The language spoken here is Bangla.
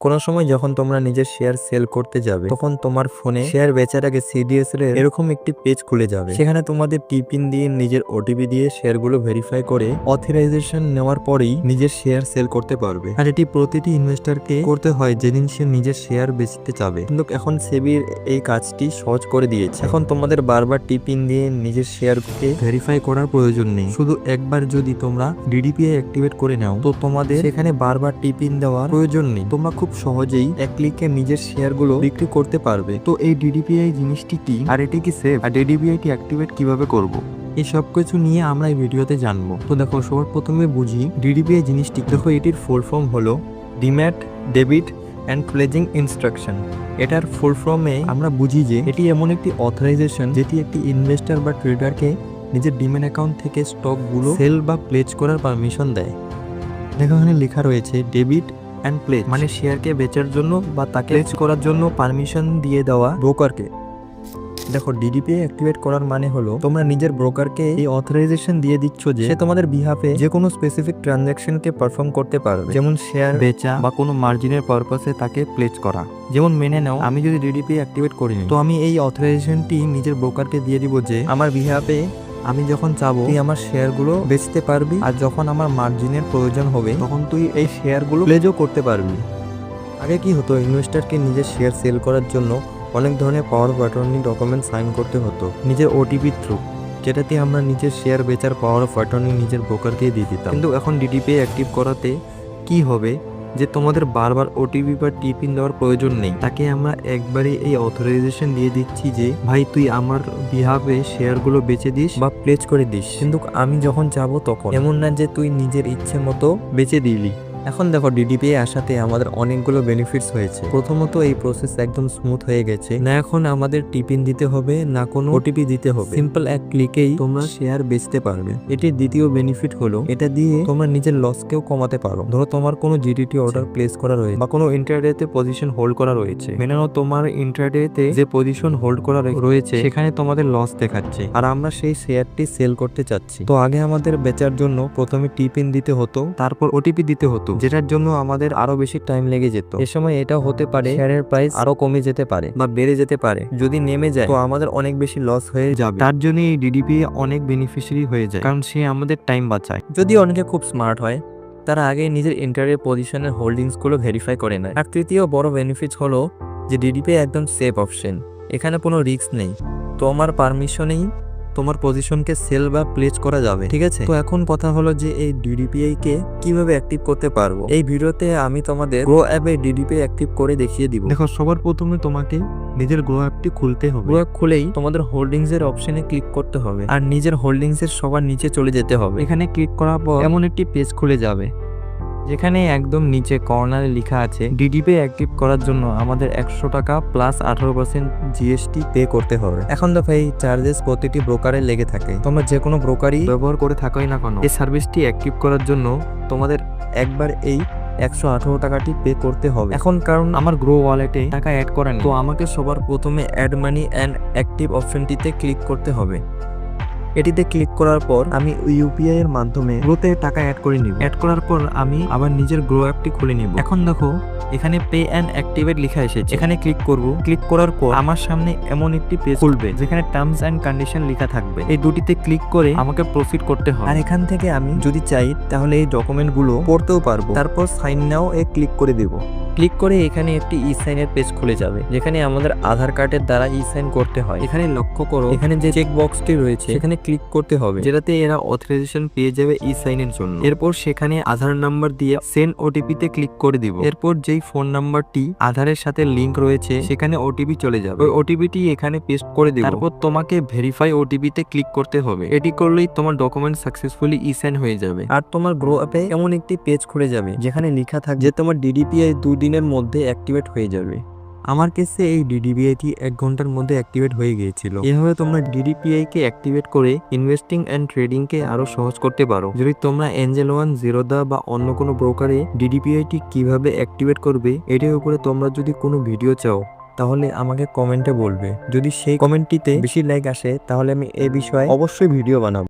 কোনো সময় যখন তোমরা নিজের শেয়ার সেল করতে যাবে তখন তোমার ফোনে শেয়ার বেচার আগে সিডিএসএল এর এরকম একটি পেজ খুলে যাবে। সেখানে তোমাদের টিপিন দিয়ে নিজের ওটিপি দিয়ে শেয়ারগুলো ভেরিফাই করে অথরাইজেশন নেওয়ার পরেই নিজের শেয়ার সেল করতে পারবে। আর এটি প্রতিটি ইনভেস্টরকে করতে হয় যেদিন সে নিজের শেয়ার বেচতে যাবে। কিন্তু এখন সেবির এই কাজটি সহজ করে দিয়েছে। এখন তোমাদের বারবার টিপিন দিয়ে নিজের শেয়ারকে ভেরিফাই করার প্রয়োজন নেই। শুধু একবার যদি তোমরা ডিডিপিআই অ্যাক্টিভেট করে নাও তো তোমাদের সেখানে বারবার টিপিন দেওয়ার প্রয়োজন নেই। তোমরা খুব সহজেই এক ক্লিকে নিজের শেয়ারগুলো বিক্রি করতে পারবে। তো এই ডিডিপিআই জিনিসটি কি, আর এটি কি সেফ, আর ডিডিপিআইটি অ্যাক্টিভেট কিভাবে করব, এই সব কিছু নিয়ে আমরা এই ভিডিওতে জানবো। তো দেখো, সবার প্রথমে বুঝি ডিডিপিআই জিনিসটি। দেখো, এটির ফুল ফর্ম হলো demat debit and pleasing instruction. এটার ফুল ফর্মে আমরা বুঝি যে এটি এমন একটি অথরাইজেশন যেটি একটি ইনভেস্টর বা ট্রেডারকে নিজের ডিম্যাট অ্যাকাউন্ট থেকে স্টকগুলো সেল বা প্লেজ করার পারমিশন দেয়। দেখো, এখানে লেখা রয়েছে ডেবিট অ্যান্ড প্লেজ, মানে শেয়ারকে বেচার জন্য বা তাকে প্লেজ করার জন্য পারমিশন দিয়ে দেওয়া ব্রোকারকে। দেখো, ডিডিপিআই অ্যাক্টিভেট করার মানে হলো তোমরা নিজের ব্রোকারকে এই অথরাইজেশন দিয়ে দিচ্ছ যে সে তোমাদের বিহাফে যে কোনো স্পেসিফিক ট্রানজাকশনকে পারফর্ম করতে পারবে, যেমন শেয়ার বেচা বা কোনো মার্জিনের পারপাসে তাকে প্লেজ করা। যেমন মেনে নাও আমি যদি ডিডিপিআই অ্যাক্টিভেট করিনি, তো আমি এই অথরাইজেশনটি নিজের ব্রোকারকে দিয়ে দিব যে আমার বিহাফে আমি যখন চাবো তুই আমার শেয়ারগুলো বেচতে পারবি, আর যখন আমার মার্জিনের প্রয়োজন হবে তখন তুই এই শেয়ারগুলো প্লেজও করতে পারবি। আগে কি হতো, ইনভেস্টরকে নিজের শেয়ার সেল করার জন্য অনেক ধরনের power of attorney document sign করতে হতো নিজের ওটিপি থ্রু, যেটাতে আমরা নিজের শেয়ার বেচার পাওয়ার অফ অ্যাটর্নি নিজের ব্রোকারকে দিয়ে দিতাম। কিন্তু এখন ডিডিপিআই অ্যাক্টিভ করাতে কি হবে যে তোমাদের বারবার ওটিপি বা টিপিন দেওয়ার প্রয়োজন নেই। তাকে আমরা একবারে এই অথরাইজেশন দিয়ে দিচ্ছি যে ভাই তুই আমার বিহাফে শেয়ারগুলো বেচে দিস বা প্লেজ করে দিস, কিন্তু আমি যখন চাবো তখন। এমন না যে তুই নিজের ইচ্ছে মতো বেচে দিলি। এখন দেখো, ডিডিপিআই আসাতে আমাদের অনেকগুলো বেনিফিটস হয়েছে। প্রথমত, এই প্রসেস একদম স্মুথ হয়ে গেছে। না এখন আমাদের টিপিন দিতে হবে, না কোনো ওটিপি দিতে হবে। সিম্পল এক ক্লিকেই তোমরা শেয়ার বেচতে পারবে। এটির দ্বিতীয় বেনিফিট হলো এটা দিয়ে তোমরা নিজের লসকেও কমাতে পারো। ধরো তোমার কোনো জিডিটি অর্ডার প্লেস করা রয়েছে বা কোনো ইন্ট্রাডেতে পজিশন হোল্ড করা রয়েছে। মেনে নাও তোমার ইন্ট্রাডেতে যে পজিশন হোল্ড করা রয়েছে সেখানে তোমাদের লস দেখাচ্ছে, আর আমরা সেই শেয়ারটি সেল করতে চাচ্ছি। তো আগে আমাদের বেচার জন্য প্রথমে টিপিন দিতে হতো, তারপর ওটিপি দিতে হতো, যেটার জন্য আমাদের আরো বেশি টাইম লেগে যেত। এ সময় এটাও হতে পারে শেয়ারের প্রাইস আরো কমে যেতে পারে বা বেড়ে যেতে পারে। যদি নেমে যায় তো আমাদের অনেক বেশি লস হয়ে যাবে। তার জন্য এই ডিডিপিআই অনেক বেনিফিশিয়ারি হয়ে যায়, কারণ সে আমাদের টাইম বাঁচায়। যদি অনেকে খুব স্মার্ট হয়, তারা আগে নিজের ইন্টারের পজিশনের হোল্ডিংস গুলো ভেরিফাই করে নেয়। আর তৃতীয় বড় বেনিফিট হলো যে ডিডিপিআই একদম সেফ অপশন। এখানে কোনো রিস্ক নেই, তোমার পারমিশনেই তোমার পজিশনকে সেল বা প্লেজ করা যাবে, ঠিক আছে? তো এখন কথা হলো যে এই ডিডিপিআই কে কিভাবে অ্যাক্টিভ করতে পারবো। এই ভিডিওতে আমি তোমাদের গ্রো অ্যাপে ডিডিপিআই অ্যাক্টিভ করে দেখিয়ে দিব। দেখো, সবার প্রথমে তোমাকে নিজের গ্রো অ্যাপটি খুলতে হবে। গ্রো অ্যাপ খুলেই তোমাদের হোল্ডিংস এর অপশনে ক্লিক করতে হবে, আর নিজের হোল্ডিংস এর সবার নিচে চলে যেতে হবে। এখানে ক্লিক করার পর এমন একটি পেজ খুলে যাবে যেখানে একদম নিচে কর্নারে লেখা আছে ডিডিপিআই অ্যাক্টিভ করার জন্য আমাদের 100 টাকা প্লাস 18% জিএসটি পে করতে হবে। এখন দেখো, এই চার্জেস প্রতিটি ব্রোকারে লেগে থাকে। তোমরা যে কোনো ব্রোকারই ব্যবহার করে থাকোই না কেন, এই সার্ভিসটি অ্যাক্টিভ করার জন্য তোমাদের একবার এই 118 টাকাটি পে করতে হবে। এখন কারণ আমার গ্রো ওয়ালেটে টাকা অ্যাড করা নেই, তো আমাকে সবার প্রথমে অ্যাড মানি অ্যান্ড অ্যাক্টিভ অপশনটিতে ক্লিক করতে হবে। এটিতে ক্লিক করার পর আমি ইউপিআই এর মাধ্যমে গ্রোতে টাকা অ্যাড করে নিব। অ্যাড করার পর আমি আবার নিজের গ্রো অ্যাপটি খুলে নিব। এখন দেখো, এখানে পে অ্যান্ড অ্যাক্টিভেট লেখা এসেছে। এখানে ক্লিক করব। ক্লিক করার পর আমার সামনে এমন একটি পেজ খুলবে যেখানে টার্মস অ্যান্ড কন্ডিশন লেখা থাকবে। এই দুটিতে ক্লিক করে আমাকে প্রসিড করতে হবে। আর এখান থেকে আমি যদি চাই তাহলে এই ডকুমেন্টগুলো পড়তেও পারবো। তারপর সাইন নাও এ ক্লিক করে দেব। ক্লিক করে এখানে একটি ই সাইনের পেজ খুলে যাবে, যেখানে আমাদের আধার কার্ডের দ্বারা ই সাইন করতে হয়। এখানে লক্ষ্য করো, এখানে যে চেক বক্সটি রয়েছে সেখানে ক্লিক করতে হবে, যেটাতে এরা অথরাইজেশন পেয়ে যাবে ই সাইনের জন্য। এরপর সেখানে আধার নাম্বার দিয়ে সেন্ড ওটিপি তে ক্লিক করে দিব। এরপর যেই ফোন নাম্বারটি আধারের সাথে লিংক রয়েছে সেখানে ওটিপি চলে যাবে। ওই ওটিপিটি এখানে পেস্ট করে দিব। তারপর তোমাকে ভেরিফাই ওটিপি তে ক্লিক করতে হবে। এটি করলেই তোমার ডকুমেন্ট সাকসেসফুলি ই সাইন হয়ে যাবে। আর তোমার গ্রো অ্যাপে এমন একটি পেজ খুলে যাবে যেখানে লেখা থাকবে যে তোমার ডিডিপিআই 2 দিনের মধ্যে অ্যাক্টিভেট হয়ে যাবে। আমার কেসে এই ডিডিপিআইটি 1 ঘন্টার মধ্যে অ্যাক্টিভেট হয়ে গিয়েছিল। এভাবে তোমরা ডিডিপিআই কে অ্যাক্টিভেট করে ইনভেস্টিং এন্ড ট্রেডিং কে আরো সহজ করতে পারো। যদি তোমরা এঞ্জেল ওয়ান, জিরোদা বা অন্য কোনো ব্রোকারে ডিডিপিআইটি কিভাবে অ্যাক্টিভেট করবে এটির উপরে তোমরা যদি কোনো ভিডিও চাও তাহলে আমাকে কমেন্টে বলবে। যদি সেই কমেন্টটিতে বেশি লাইক আসে তাহলে আমি এই বিষয়ে অবশ্যই ভিডিও বানাবো।